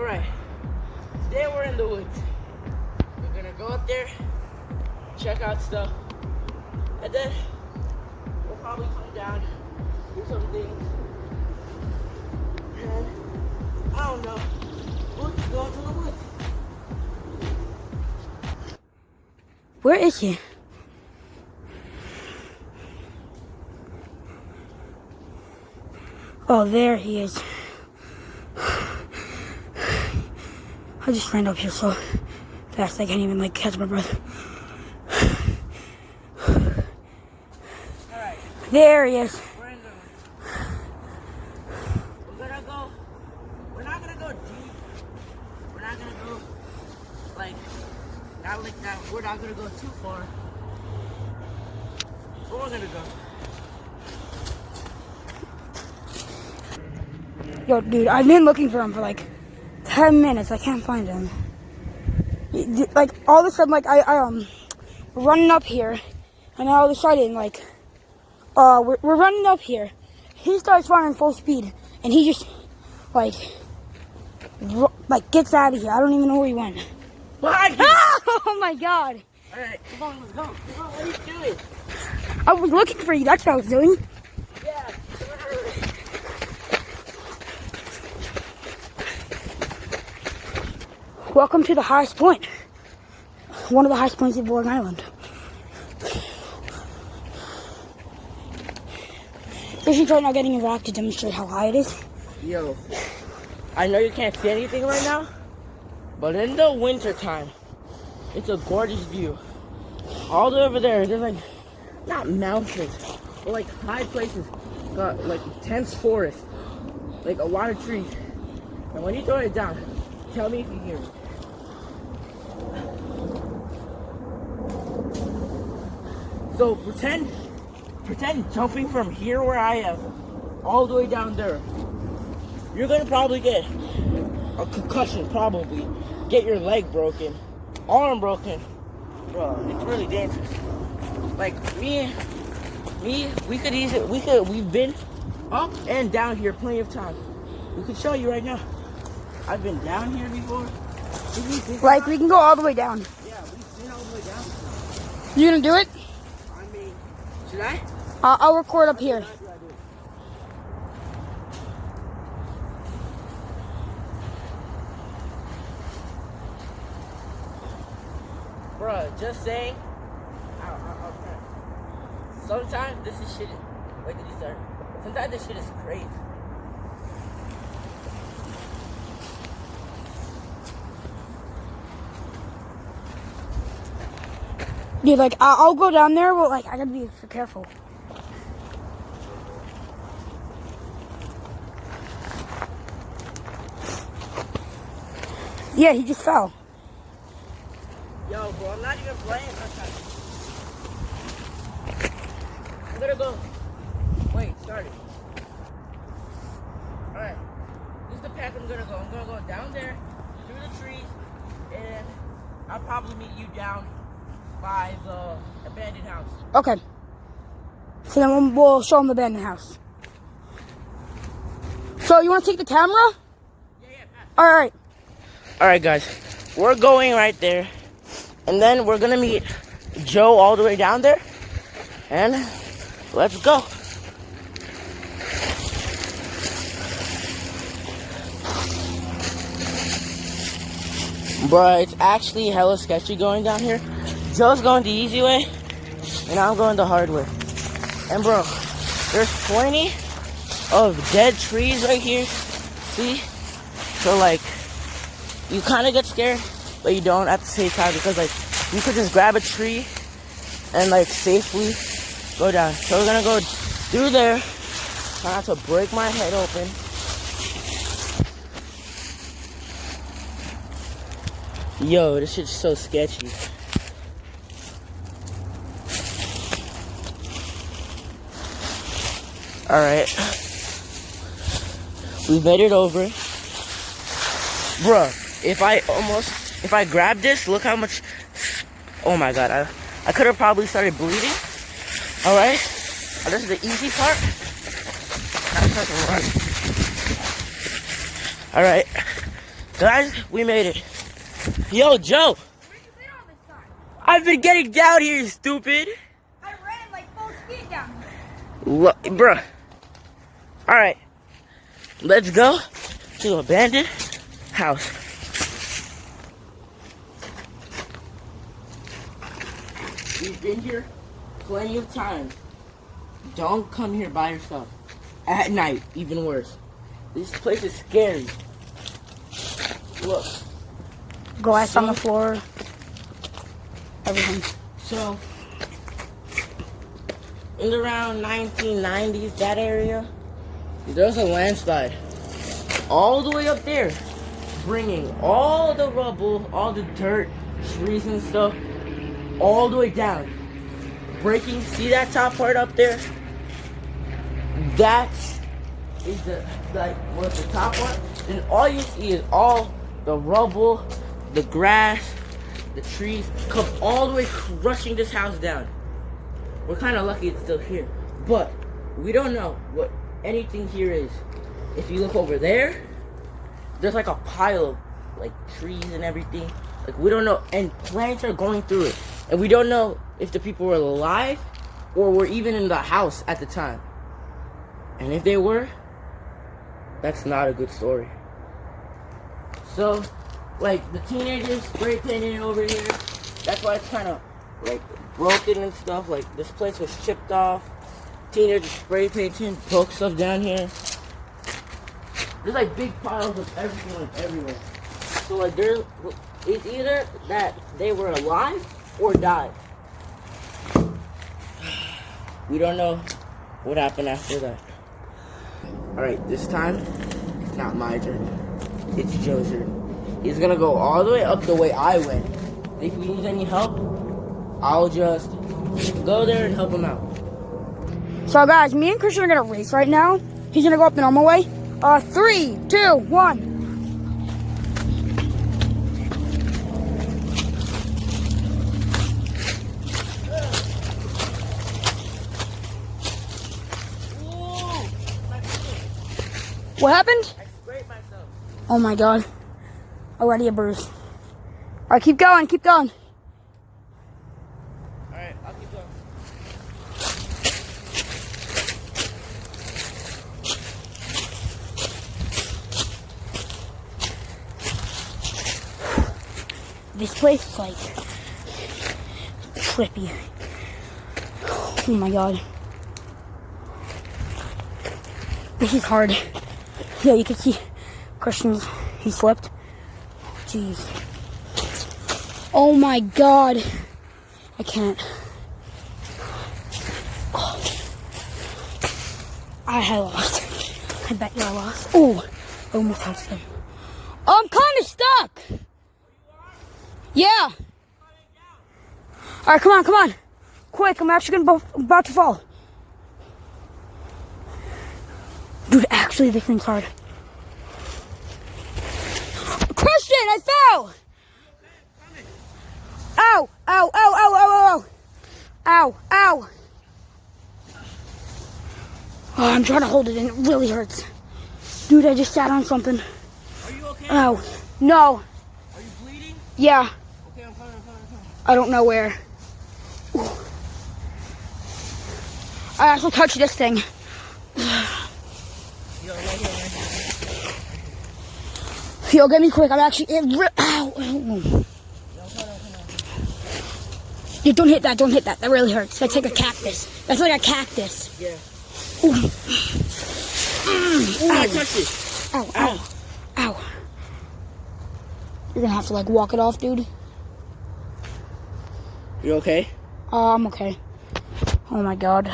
Alright, today we're in the woods. We're gonna go up there, check out stuff, and then we'll probably come down, do some things, and I don't know, we'll just go into the woods. Where is he? Oh, there he is. I just ran up here so fast I can't even catch my breath. Alright. There he is. We're in the we're not gonna go deep. We're not gonna go not like that. We're not gonna go too far. But we're gonna go. Yo, dude, I've been looking for him for 10 minutes. I can't find him. All of a sudden, we're running up here, and all of a sudden, we're running up here. He starts running full speed, and he just, gets out of here. I don't even know where he went. What? Oh my God! Alright, come on, let's go. Come on, what are you doing? I was looking for you. That's what I was doing. Yeah. Welcome to the highest point. One of the highest points of Long Island. Christian's right now getting a rock to demonstrate how high it is. Yo, I know you can't see anything right now, but in the winter time, it's a gorgeous view. All the way over there, there's not mountains, but high places. Got dense forest, a lot of trees. And when you throw it down, tell me if you hear it. So pretend jumping from here where I am all the way down there. You're gonna probably get a concussion, probably get your leg broken, arm broken. Bro, it's really dangerous. We've been up and down here plenty of times. We could show you right now. I've been down here before. We can go all the way down. Yeah, we've been all the way down. You gonna do it? I mean, should I? I'll record up here. Bruh, just saying. Sometimes this is shit. Wait till you start. Sometimes this shit is crazy. Dude, I'll go down there, but I gotta be extra careful. Yeah, he just fell. Yo, bro, I'm not even playing sometimes. I'm gonna go. Wait, start it. Alright. This is the path I'm gonna go. I'm gonna go down there, through the trees, and I'll probably meet you down by the abandoned house. Okay. So then we'll show him the abandoned house. So you want to take the camera? Yeah. All right. Alright, guys. We're going right there. And then we're gonna meet Joe all the way down there. And let's go. Bruh, it's actually hella sketchy going down here. Joe's going the easy way, and I'm going the hard way. And bro, there's plenty of dead trees right here. See? So you kind of get scared, but you don't at the same time, because you could just grab a tree and safely go down. So we're gonna go through there. Try not to break my head open. Yo, this shit's so sketchy. Alright. We made it over. Bruh, if I grab this, look how much. Oh my god, I could have probably started bleeding. Alright? This is the easy part. Now I have to run. Alright. Guys, we made it. Yo, Joe. I've been getting down here, you stupid. I ran like full speed down. Look, bruh. Alright. Let's go to the abandoned house. We've been here plenty of times. Don't come here by yourself. At night, even worse. This place is scary. Look. Glass on the floor. Everything. So, in around 1990s, that area, there's a landslide all the way up there, bringing all the rubble, all the dirt, trees and stuff, all the way down. Breaking, see that top part up there? That is the, like, what's the top part? Then all you see is all the rubble, the grass, the trees come all the way crushing this house down. We're kind of lucky it's still here, but we don't know what anything here is. If you look over there, there's like a pile of like trees and everything. Like we don't know, and plants are going through it, and we don't know if the people were alive or were even in the house at the time. And if they were, that's not a good story. So, like the teenagers spray painting over here. That's why it's kind of like broken and stuff. Like this place was chipped off. Teenagers spray painting, broke stuff down here. There's like big piles of everything like everywhere. So like it's either that they were alive or died. We don't know what happened after that. Alright, this time it's not my journey. It's Joe's journey. He's gonna go all the way up the way I went. If he needs any help, I'll just go there and help him out. So guys, me and Christian are gonna race right now. He's gonna go up the normal way. 3, 2, 1. What happened? I scraped myself. Oh my god. Already a bruise. Alright, keep going, keep going. Alright, I'll keep going. This place is like trippy. Oh my god. This is hard. Yeah, you can see Christian's, he slipped. Jeez. Oh my god. I can't. I had lost. I bet you I lost. Oh, I almost touched him. I'm kind of stuck. Yeah. Alright, come on, come on. Quick, I'm actually about to fall. Dude, actually, this thing's hard. Christian, I fell! Ow, ow, ow, ow, ow, ow, ow, ow. Oh, I'm trying to hold it in, it really hurts. Dude, I just sat on something. Are you okay? Ow, no. Are you bleeding? Yeah. Okay, I'm coming. I don't know where. Ooh. I also touched this thing. Yo, get me quick. I'm actually... Ow. Dude, don't hit that. Don't hit that. That really hurts. That's like a cactus. That's like a cactus. Yeah. Ooh. Ooh, I touched it. Ow, ow, ow. You're gonna have to, like, walk it off, dude. You okay? I'm okay. Oh, my God.